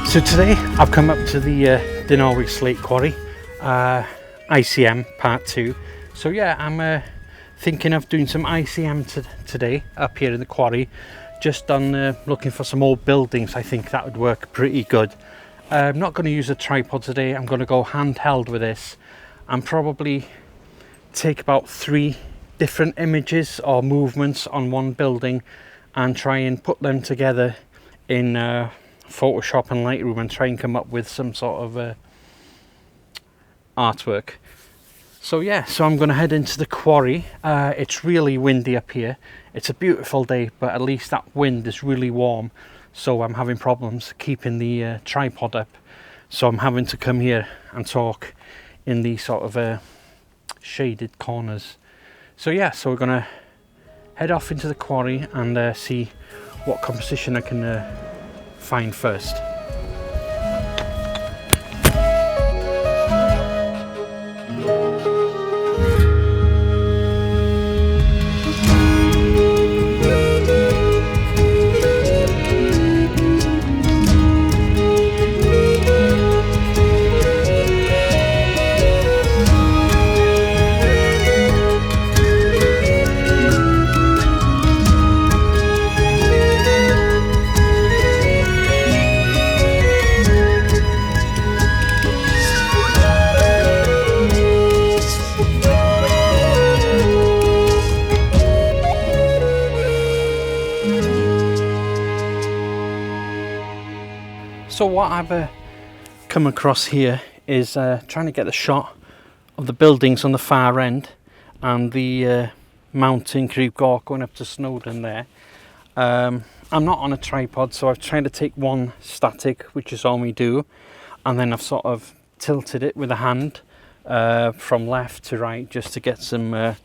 So today I've come up to the Denali slate quarry, ICM part 2. So yeah, I'm thinking of doing some ICM today up here in the quarry, just on looking for some old buildings. I think that would work pretty good. I'm not going to use a tripod today. I'm going to go handheld with this and probably take about 3 different images or movements on one building and try and put them together in Photoshop and Lightroom and try and come up with some sort of artwork. So yeah, so I'm going to head into the quarry. It's really windy up here. It's a beautiful day, but at least that wind is really warm, so I'm having problems keeping the tripod up, so I'm having to come here and talk in these sort of shaded corners. So yeah, so we're going to head off into the quarry and see what composition I can find first. So what I've come across here is trying to get the shot of the buildings on the far end and the mountain creek going up to Snowdon there. I'm not on a tripod, so I've tried to take one static, which is all we do, and then I've sort of tilted it with a hand from left to right just to get some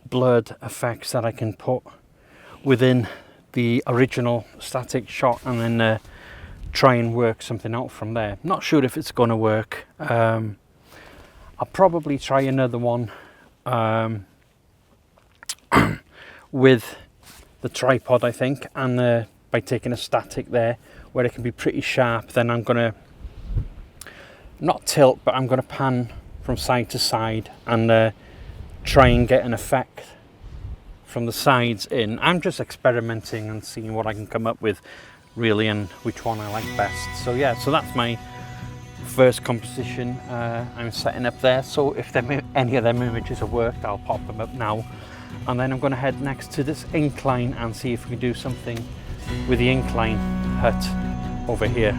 blurred effects that I can put within the original static shot, and then try and work something out from there. Not sure if it's going to work. I'll probably try another one with the tripod, I think, and by taking a static there where it can be pretty sharp, then I'm going to not tilt, but I'm going to pan from side to side and try and get an effect from the sides in. I'm just experimenting and seeing what I can come up with, really, and which one I like best. So yeah, so that's my first composition I'm setting up there. So if any of them images have worked, I'll pop them up now, and then I'm going to head next to this incline and see if we can do something with the incline hut over here.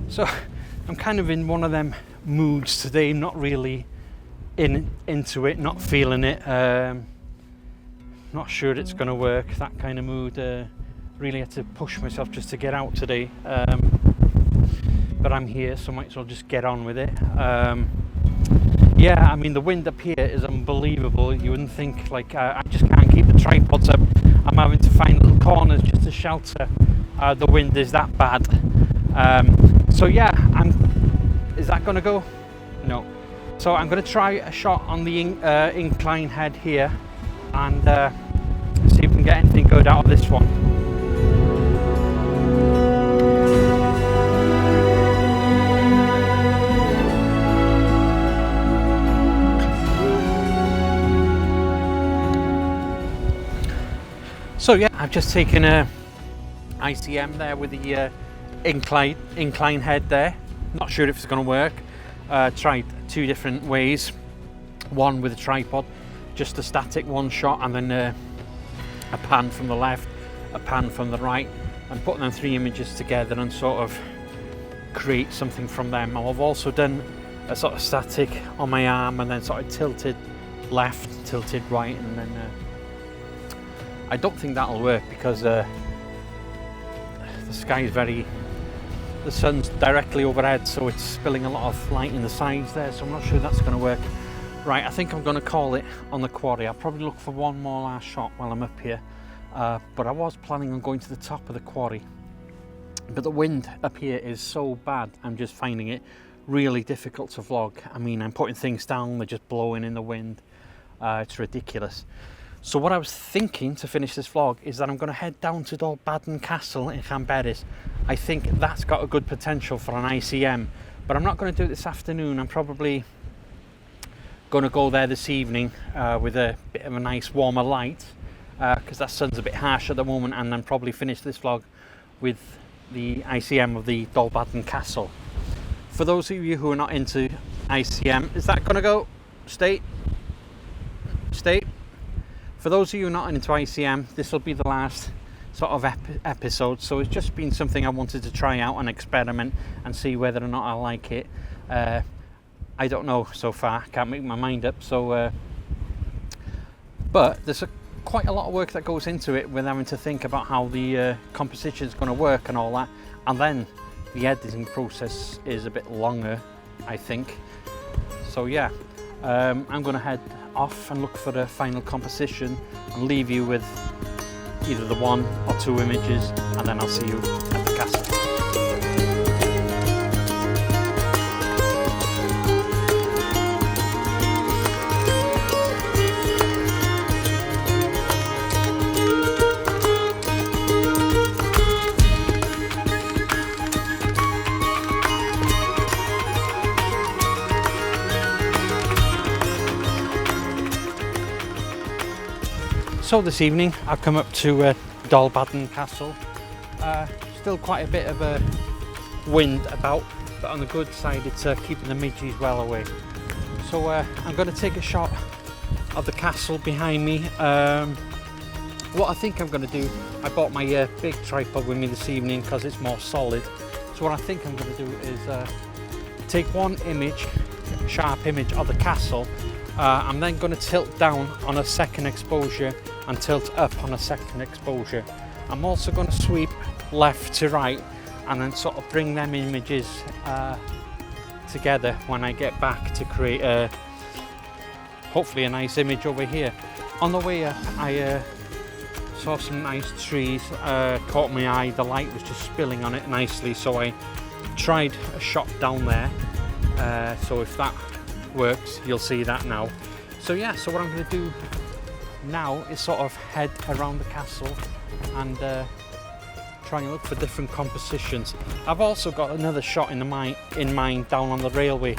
So I'm kind of in one of them moods today, not really into it, not feeling it, not sure it's going to work, that kind of mood. Really had to push myself just to get out today, but I'm here, so might as well just get on with it. Yeah, I mean, the wind up here is unbelievable. You wouldn't think, like, I just can't keep the tripods up. I'm having to find little corners just to shelter. The wind is that bad. So yeah, is that going to go? No. So I'm going to try a shot on the incline head here and see if we can get anything good out of this one. So yeah, I've just taken a ICM there with the incline head there. Not sure if it's going to work. Tried 2 different ways. one with a tripod, just a static one shot, and then a pan from the left, a pan from the right, and put them 3 images together and sort of create something from them. I've also done a sort of static on my arm and then sort of tilted left, tilted right, and then I don't think that'll work because the sky is the sun's directly overhead, so it's spilling a lot of light in the sides there, so I'm not sure that's going to work. Right, I think I'm going to call it on the quarry. I'll probably look for one more last shot while I'm up here, but I was planning on going to the top of the quarry, but the wind up here is so bad, I'm just finding it really difficult to vlog. I mean, I'm putting things down, they're just blowing in the wind. It's ridiculous. So what I was thinking to finish this vlog is that I'm going to head down to Dolbadarn Castle in Llanberis. I think that's got a good potential for an ICM, but I'm not going to do it this afternoon. I'm probably going to go there this evening with a bit of a nice warmer light, because that sun's a bit harsh at the moment, and then probably finish this vlog with the ICM of the Dolbadarn Castle. For those of you who are not into ICM, is that going to go? Stay. For those of you not into ICM, this will be the last sort of episode, so it's just been something I wanted to try out and experiment and see whether or not I like it. I don't know so far, can't make my mind up, so but there's quite a lot of work that goes into it with having to think about how the composition is going to work and all that, and then the editing process is a bit longer, I think. So yeah, I'm going to head off and look for the final composition and leave you with either the 1 or 2 images, and then I'll see you at the castle. So this evening I've come up to Dolbadarn Castle. Still quite a bit of a wind about, but on the good side it's keeping the midges well away. So I'm going to take a shot of the castle behind me. What I think I'm going to do, I bought my big tripod with me this evening because it's more solid. So what I think I'm going to do is take one image, sharp image of the castle. I'm then going to tilt down on a second exposure and tilt up on a second exposure. I'm also going to sweep left to right and then sort of bring them images together when I get back to create hopefully a nice image over here. On the way up I saw some nice trees, caught my eye, the light was just spilling on it nicely, so I tried a shot down there, so if that works you'll see that now. So yeah, so what I'm going to do now is sort of head around the castle and try and look for different compositions. I've also got another shot in mind down on the railway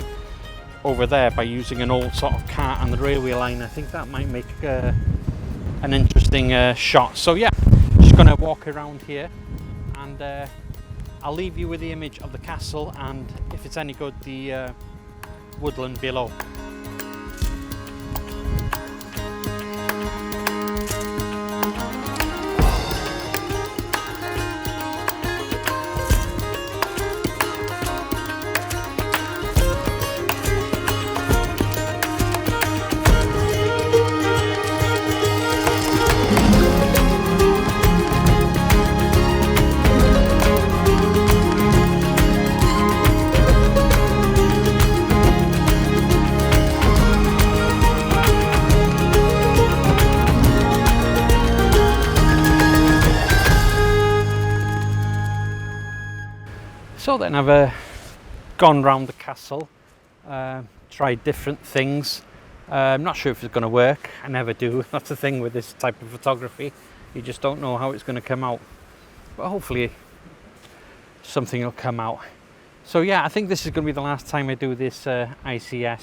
over there by using an old sort of cart and the railway line. I think that might make an interesting shot. So yeah, just going to walk around here and I'll leave you with the image of the castle and if it's any good, the woodland below. So then I've gone round the castle, tried different things. I'm not sure if it's going to work. I never do. That's the thing with this type of photography. You just don't know how it's going to come out. But hopefully something will come out. So yeah, I think this is going to be the last time I do this ICM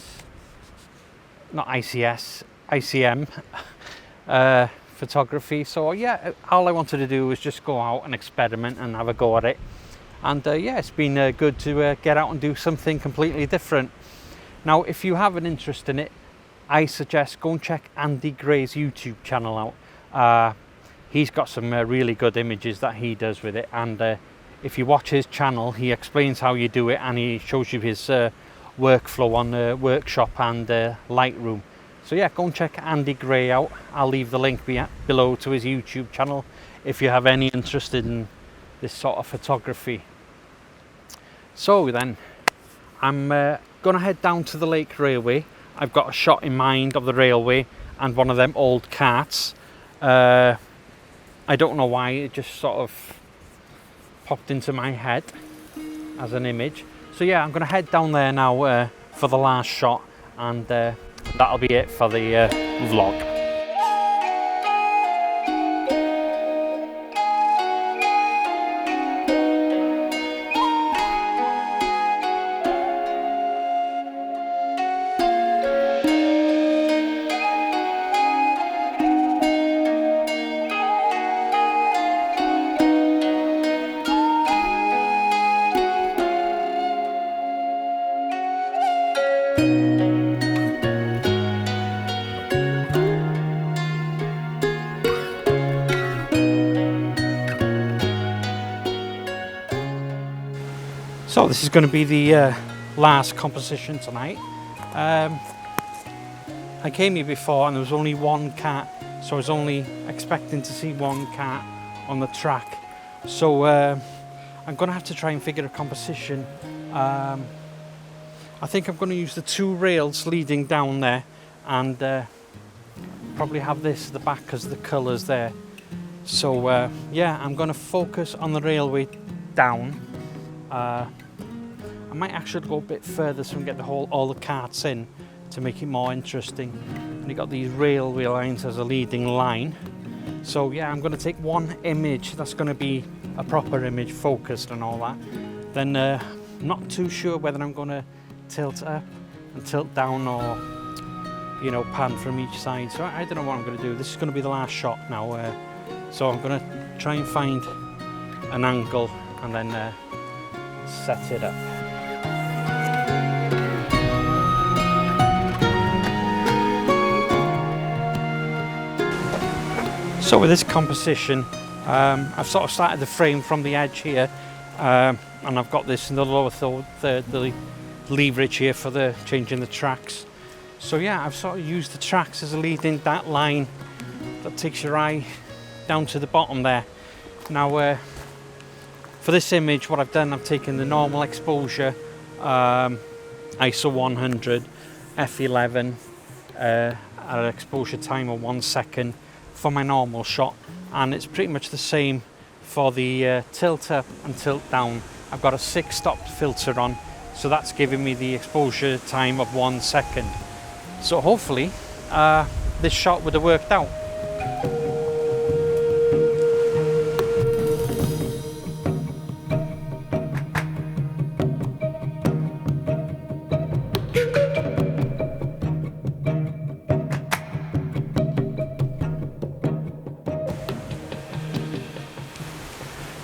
photography. So yeah, all I wanted to do was just go out and experiment and have a go at it. And yeah, it's been good to get out and do something completely different. Now, if you have an interest in it, I suggest go and check Andy Gray's YouTube channel out. He's got some really good images that he does with it, and if you watch his channel, he explains how you do it, and he shows you his workflow on Workshop and Lightroom. So yeah, go and check Andy Gray out. I'll leave the link below to his YouTube channel if you have any interest in this sort of photography. So then, I'm gonna head down to the Lake Railway. I've got a shot in mind of the railway and one of them old carts. I don't know why, it just sort of popped into my head as an image. So yeah, I'm gonna head down there now for the last shot, and that'll be it for the vlog. So this is going to be the last composition tonight. I came here before and there was only one cat, so I was only expecting to see one cat on the track. So I'm going to have to try and figure a composition. I think I'm going to use the two rails leading down there, and probably have this at the back because of the colours there. So yeah, I'm going to focus on the railway down. I might actually go a bit further so we can get all the carts in to make it more interesting. And you got these railway lines as a leading line. So yeah, I'm going to take one image that's going to be a proper image, focused and all that. Then I'm not too sure whether I'm going to tilt up and tilt down, or you know, pan from each side. So I don't know what I'm going to do. This is going to be the last shot now. So I'm going to try and find an angle and then set it up. So with this composition, I've sort of started the frame from the edge here, and I've got this in the lower third, the leverage here for the changing the tracks. So yeah, I've sort of used the tracks as a leading that line that takes your eye down to the bottom there. Now for this image, what I've done, I've taken the normal exposure, ISO 100, f11, at an exposure time of 1 second for my normal shot, and it's pretty much the same for the tilt up and tilt down. I've got a 6-stop filter on, so that's giving me the exposure time of 1 second. So hopefully this shot would have worked out.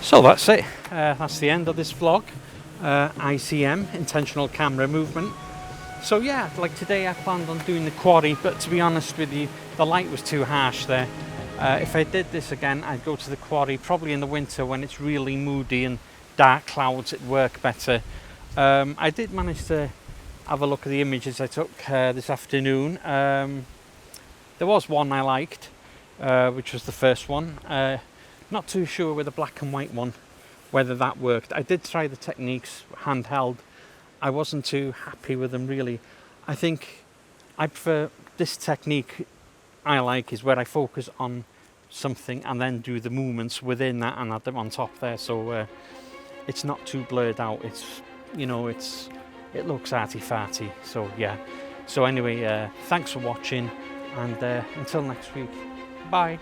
So that's it, that's the end of this vlog. ICM, intentional camera movement. So yeah, like today I planned on doing the quarry, but to be honest with you, the light was too harsh there. If I did this again, I'd go to the quarry probably in the winter when it's really moody and dark clouds, it'd work better. I did manage to have a look at the images I took this afternoon. There was one I liked, which was the first one. Not too sure with the black and white one whether that worked. I did try the techniques handheld. I wasn't too happy with them really. I think I prefer this technique. I like is where I focus on something and then do the movements within that and add them on top there, so it's not too blurred out. It's, you know, it looks arty-farty. So yeah, so anyway, thanks for watching, and until next week, bye.